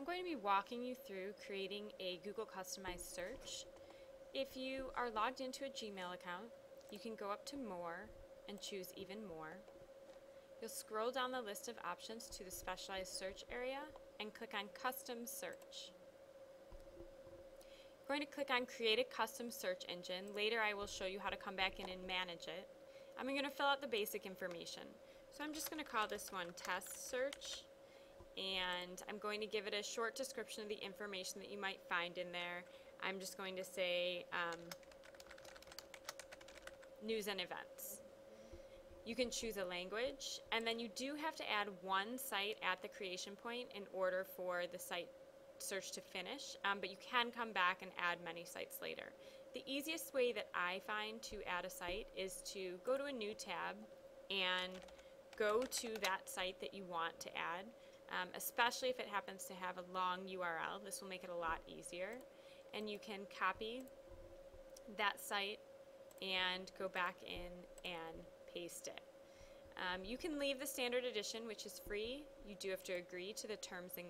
I'm going to be walking you through creating a Google customized search. If you are logged into a Gmail account, you can go up to More and choose Even More. You'll scroll down the list of options to the Specialized Search area and click on Custom Search. I'm going to click on Create a Custom Search Engine. Later I will show you how to come back in and manage it. I'm going to fill out the basic information. So I'm just going to call this one Test Search, and I'm going to give it a short description of the information that you might find in there. I'm just going to say news and events. You can choose a language, and then you do have to add one site at the creation point in order for the site search to finish, but you can come back and add many sites later. The easiest way that I find to add a site is to go to a new tab and go to that site that you want to add, especially if it happens to have a long URL. This will make it a lot easier. And you can copy that site and go back in and paste it. You can leave the standard edition, which is free. You do have to agree to the terms and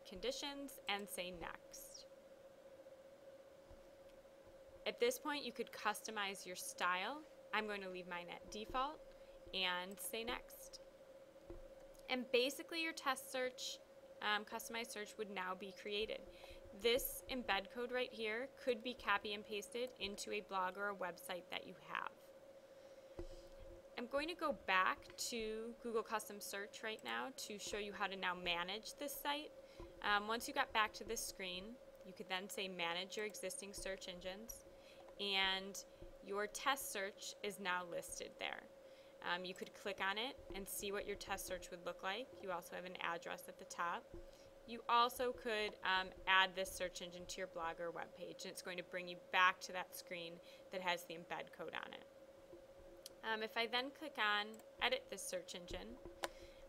conditions and say next. At this point, you could customize your style. I'm going to leave mine at default and say next. And basically your test search, customized search would now be created. This embed code right here could be copy and pasted into a blog or a website that you have. I'm going to go back to Google Custom Search right now to show you how to now manage this site. Once you got back to this screen, you could then say manage your existing search engines, and your test search is now listed there. You could click on it and see what your test search would look like. You also have an address at the top. You also could add this search engine to your blog or web page, and it's going to bring you back to that screen that has the embed code on it. If I then click on Edit this search engine,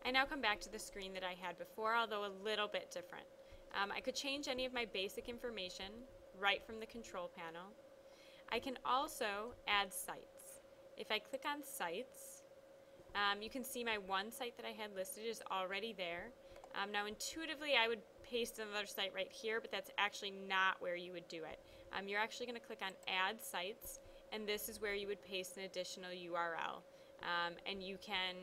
I now come back to the screen that I had before, although a little bit different. I could change any of my basic information right from the control panel. I can also add sites. If I click on Sites, you can see my one site that I had listed is already there. Now intuitively I would paste another site right here, but that's actually not where you would do it. You're actually going to click on Add Sites, and this is where you would paste an additional URL. And you can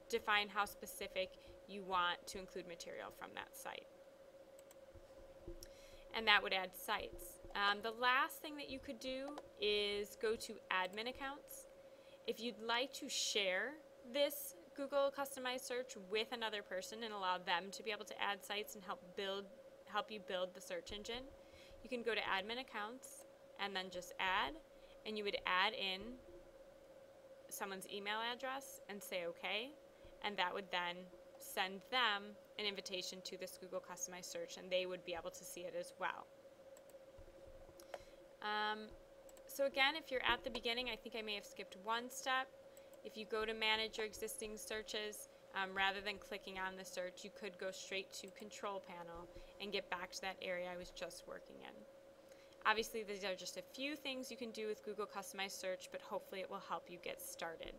define how specific you want to include material from that site. And that would add sites. The last thing that you could do is go to admin accounts. If you'd like to share this Google customized search with another person and allow them to be able to add sites and help you build the search engine, you can go to admin accounts and then just add, and you would add in someone's email address and say OK, and that would then send them an invitation to this Google customized search, and they would be able to see it as well. So again, if you're at the beginning, I think I may have skipped one step. If you go to manage your existing searches, rather than clicking on the search, you could go straight to Control Panel and get back to that area I was just working in. Obviously, these are just a few things you can do with Google Customized Search, but hopefully it will help you get started.